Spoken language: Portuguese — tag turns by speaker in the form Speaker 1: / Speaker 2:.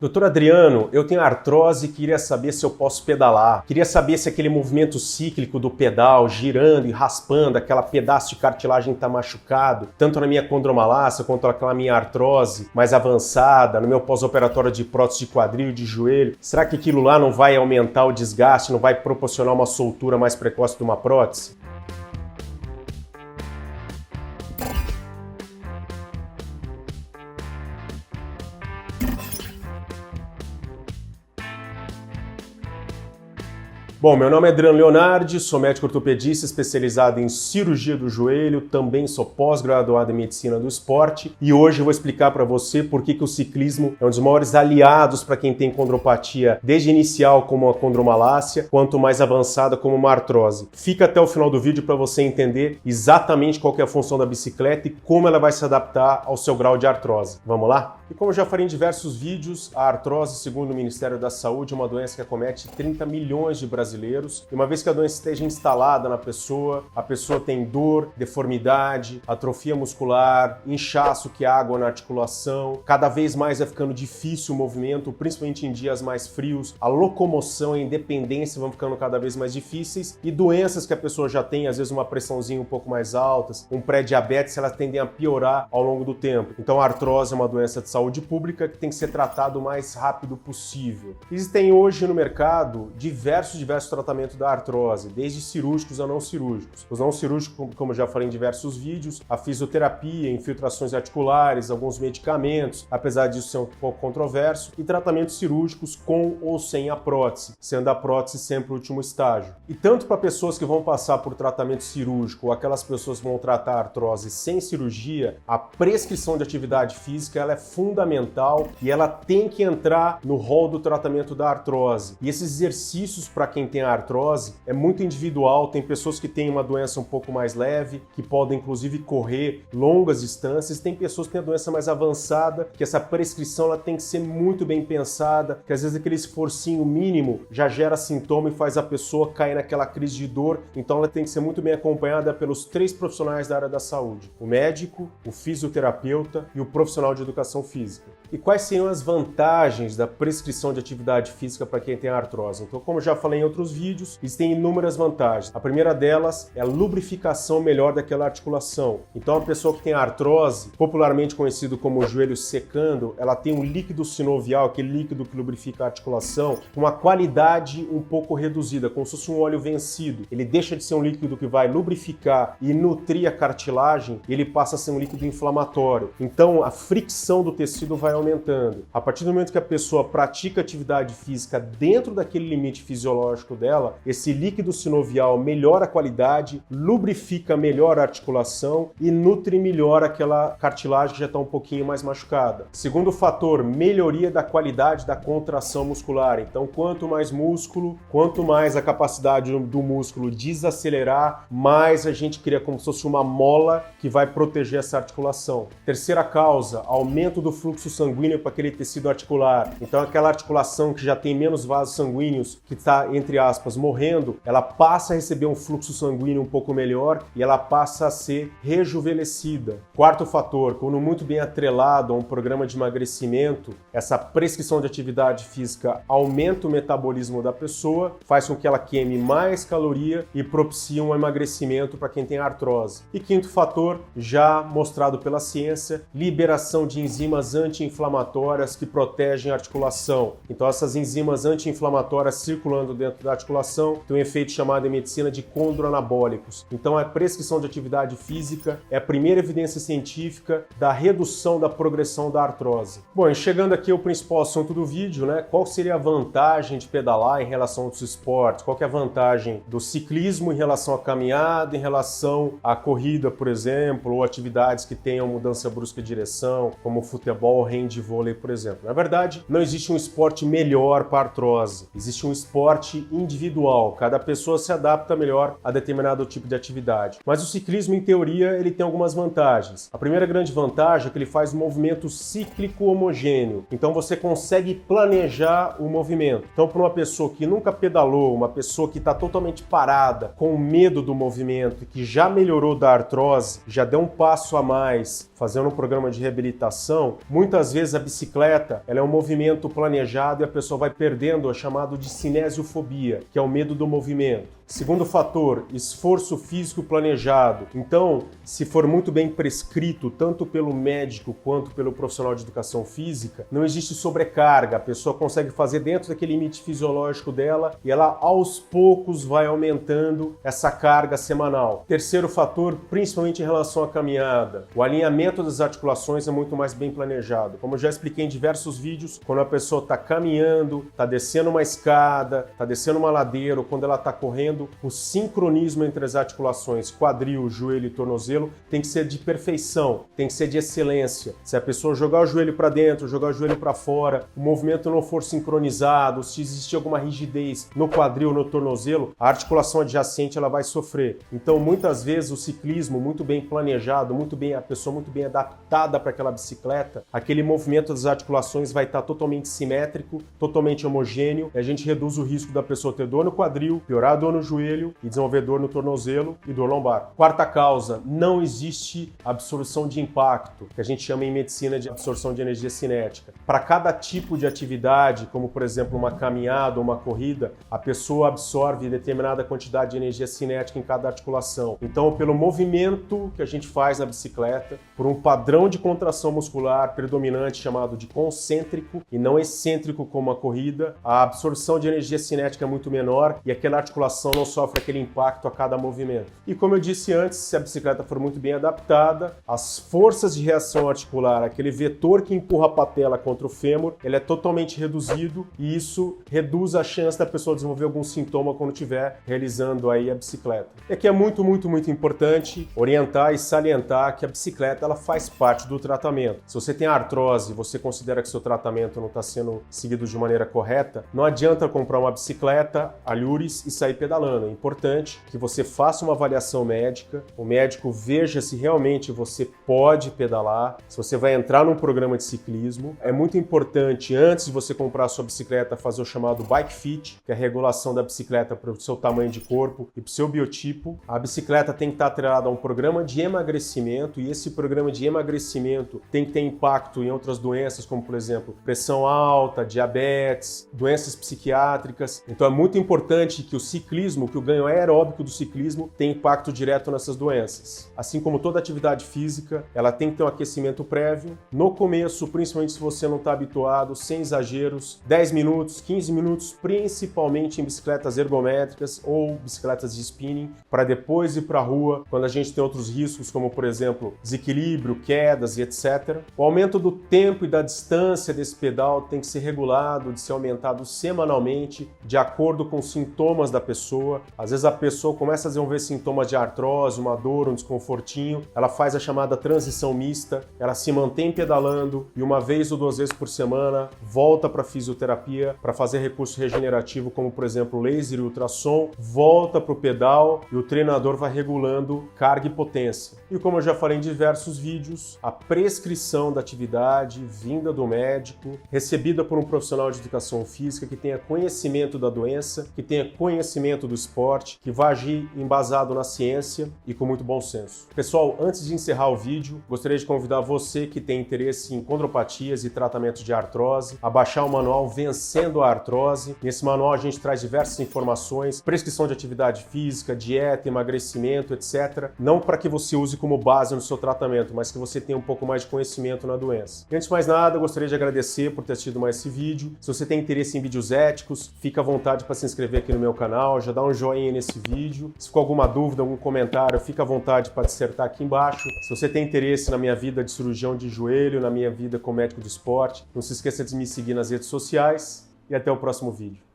Speaker 1: Doutor Adriano, eu tenho artrose e queria saber se eu posso pedalar. Queria saber se aquele movimento cíclico do pedal, girando e raspando, aquela pedaço de cartilagem está machucado, tanto na minha condromalácia quanto naquela minha artrose mais avançada, no meu pós-operatório de prótese de quadril e de joelho. Será que aquilo lá não vai aumentar o desgaste, não vai proporcionar uma soltura mais precoce de uma prótese? Bom, meu nome é Adriano Leonardi, sou médico ortopedista especializado em cirurgia do joelho, também sou pós-graduado em medicina do esporte e hoje eu vou explicar para você por que o ciclismo é um dos maiores aliados para quem tem condropatia, desde inicial como a condromalácia, quanto mais avançada como uma artrose. Fica até o final do vídeo para você entender exatamente qual que é a função da bicicleta e como ela vai se adaptar ao seu grau de artrose. Vamos lá? E como eu já falei em diversos vídeos, a artrose, segundo o Ministério da Saúde, é uma doença que acomete 30 milhões de brasileiros. E uma vez que a doença esteja instalada na pessoa, a pessoa tem dor, deformidade, atrofia muscular, inchaço, que é água na articulação. Cada vez mais vai ficando difícil o movimento, principalmente em dias mais frios. A locomoção e a independência vão ficando cada vez mais difíceis. E doenças que a pessoa já tem, às vezes uma pressãozinha um pouco mais alta, um pré-diabetes, elas tendem a piorar ao longo do tempo. Então a artrose é uma doença de saúde pública que tem que ser tratado o mais rápido possível. Existem hoje no mercado diversos tratamentos da artrose, desde cirúrgicos a não cirúrgicos. Os não cirúrgicos, como eu já falei em diversos vídeos, a fisioterapia, infiltrações articulares, alguns medicamentos, apesar disso ser um pouco controverso, e tratamentos cirúrgicos com ou sem a prótese, sendo a prótese sempre o último estágio. E tanto para pessoas que vão passar por tratamento cirúrgico ou aquelas pessoas que vão tratar a artrose sem cirurgia, a prescrição de atividade física ela é fundamental e ela tem que entrar no rol do tratamento da artrose. E esses exercícios para quem tem a artrose é muito individual, tem pessoas que têm uma doença um pouco mais leve, que podem inclusive correr longas distâncias, tem pessoas que têm a doença mais avançada, que essa prescrição ela tem que ser muito bem pensada, que às vezes aquele esforcinho mínimo já gera sintoma e faz a pessoa cair naquela crise de dor, então ela tem que ser muito bem acompanhada pelos 3 profissionais da área da saúde, o médico, o fisioterapeuta e o profissional de educação física. E quais seriam as vantagens da prescrição de atividade física para quem tem artrose? Então, como eu já falei em outros vídeos, existem inúmeras vantagens. A primeira delas é a lubrificação melhor daquela articulação. Então, a pessoa que tem artrose, popularmente conhecido como joelho secando, ela tem um líquido sinovial, aquele líquido que lubrifica a articulação, com uma qualidade um pouco reduzida, como se fosse um óleo vencido. Ele deixa de ser um líquido que vai lubrificar e nutrir a cartilagem, e ele passa a ser um líquido inflamatório. Então, a fricção do tecido vai aumentando. A partir do momento que a pessoa pratica atividade física dentro daquele limite fisiológico dela, esse líquido sinovial melhora a qualidade, lubrifica melhor a articulação e nutre melhor aquela cartilagem que já está um pouquinho mais machucada. Segundo fator, melhoria da qualidade da contração muscular. Então, quanto mais músculo, quanto mais a capacidade do músculo desacelerar, mais a gente cria como se fosse uma mola que vai proteger essa articulação. Terceira causa, aumento do fluxo sanguíneo para aquele tecido articular. Então aquela articulação que já tem menos vasos sanguíneos, que está, entre aspas, morrendo, ela passa a receber um fluxo sanguíneo um pouco melhor e ela passa a ser rejuvenescida. Quarto fator, quando muito bem atrelado a um programa de emagrecimento, essa prescrição de atividade física aumenta o metabolismo da pessoa, faz com que ela queime mais caloria e propicia um emagrecimento para quem tem artrose. E quinto fator, já mostrado pela ciência, liberação de enzimas anti-inflamatórias que protegem a articulação. Então essas enzimas anti-inflamatórias circulando dentro da articulação têm um efeito chamado em medicina de condroanabólicos. Então a prescrição de atividade física é a primeira evidência científica da redução da progressão da artrose. Bom, e chegando aqui ao principal assunto do vídeo, né? Qual seria a vantagem de pedalar em relação a outros esportes? Qual que é a vantagem do ciclismo em relação à caminhada, em relação à corrida, por exemplo, ou atividades que tenham mudança brusca de direção, como futebol, handvôlei, por exemplo. Na verdade, não existe um esporte melhor para artrose. Existe um esporte individual. Cada pessoa se adapta melhor a determinado tipo de atividade. Mas o ciclismo, em teoria, ele tem algumas vantagens. A primeira grande vantagem é que ele faz um movimento cíclico homogêneo. Então você consegue planejar o movimento. Então, para uma pessoa que nunca pedalou, uma pessoa que está totalmente parada, com medo do movimento e que já melhorou da artrose, já deu um passo a mais fazendo um programa de reabilitação, muitas vezes a bicicleta ela é um movimento planejado e a pessoa vai perdendo o chamado de cinesiofobia, que é o medo do movimento. Segundo fator, esforço físico planejado. Então, se for muito bem prescrito, tanto pelo médico quanto pelo profissional de educação física, não existe sobrecarga. A pessoa consegue fazer dentro daquele limite fisiológico dela e ela aos poucos vai aumentando essa carga semanal. Terceiro fator, principalmente em relação à caminhada, o alinhamento das articulações é muito mais bem planejado. Como eu já expliquei em diversos vídeos, quando a pessoa está caminhando, está descendo uma escada, está descendo uma ladeira ou quando ela está correndo, o sincronismo entre as articulações, quadril, joelho e tornozelo, tem que ser de perfeição, tem que ser de excelência. Se a pessoa jogar o joelho para dentro, jogar o joelho para fora, o movimento não for sincronizado, se existir alguma rigidez no quadril, no tornozelo, a articulação adjacente ela vai sofrer. Então, muitas vezes o ciclismo muito bem planejado, a pessoa muito bem adaptada para aquela bicicleta, aquele movimento das articulações vai estar totalmente simétrico, totalmente homogêneo, e a gente reduz o risco da pessoa ter dor no quadril, piorar a dor no joelho e desenvolver dor no tornozelo e dor lombar. Quarta causa, não existe absorção de impacto, que a gente chama em medicina de absorção de energia cinética. Para cada tipo de atividade, como por exemplo uma caminhada ou uma corrida, a pessoa absorve determinada quantidade de energia cinética em cada articulação. Então, pelo movimento que a gente faz na bicicleta, por um padrão de contração muscular predominante chamado de concêntrico e não excêntrico como a corrida, a absorção de energia cinética é muito menor e aquela articulação não sofre aquele impacto a cada movimento. E como eu disse antes, se a bicicleta for muito bem adaptada, as forças de reação articular, aquele vetor que empurra a patela contra o fêmur, ele é totalmente reduzido e isso reduz a chance da pessoa desenvolver algum sintoma quando estiver realizando aí a bicicleta. E aqui é muito importante orientar e salientar que a bicicleta ela faz parte do tratamento. Se você tem artrose e você considera que seu tratamento não está sendo seguido de maneira correta, não adianta comprar uma bicicleta, alhures e sair pedalando. É importante que você faça uma avaliação médica, o médico veja se realmente você pode pedalar, se você vai entrar num programa de ciclismo. É muito importante, antes de você comprar a sua bicicleta, fazer o chamado Bike Fit, que é a regulação da bicicleta para o seu tamanho de corpo e para o seu biotipo. A bicicleta tem que estar atrelada a um programa de emagrecimento e esse programa de emagrecimento tem que ter impacto em outras doenças, como por exemplo, pressão alta, diabetes, doenças psiquiátricas. Então é muito importante que o ciclismo, que o ganho aeróbico do ciclismo tem impacto direto nessas doenças. Assim como toda atividade física, ela tem que ter um aquecimento prévio. No começo, principalmente se você não está habituado, sem exageros, 10 minutos, 15 minutos, principalmente em bicicletas ergométricas ou bicicletas de spinning, para depois ir para a rua, quando a gente tem outros riscos, como por exemplo, desequilíbrio, quedas e etc. O aumento do tempo e da distância desse pedal tem que ser regulado, de ser aumentado semanalmente, de acordo com os sintomas da pessoa. Às vezes a pessoa começa a desenvolver sintomas de artrose, uma dor, um desconfortinho, ela faz a chamada transição mista, ela se mantém pedalando e uma vez ou duas vezes por semana volta para a fisioterapia para fazer recurso regenerativo, como por exemplo laser e ultrassom, volta para o pedal e o treinador vai regulando carga e potência. E como eu já falei em diversos vídeos, a prescrição da atividade vinda do médico, recebida por um profissional de educação física que tenha conhecimento da doença, que tenha conhecimento do esporte, que vai agir embasado na ciência e com muito bom senso. Pessoal, antes de encerrar o vídeo, gostaria de convidar você que tem interesse em condropatias e tratamentos de artrose a baixar o manual Vencendo a Artrose. Nesse manual a gente traz diversas informações, prescrição de atividade física, dieta, emagrecimento, etc. Não para que você use como base no seu tratamento, mas que você tenha um pouco mais de conhecimento na doença. E antes de mais nada, eu gostaria de agradecer por ter assistido mais esse vídeo. Se você tem interesse em vídeos éticos, fica à vontade para se inscrever aqui no meu canal, já dá um joinha nesse vídeo. Se ficou alguma dúvida, algum comentário, fica à vontade para dissertar aqui embaixo. Se você tem interesse na minha vida de cirurgião de joelho, na minha vida como médico do esporte, não se esqueça de me seguir nas redes sociais e até o próximo vídeo.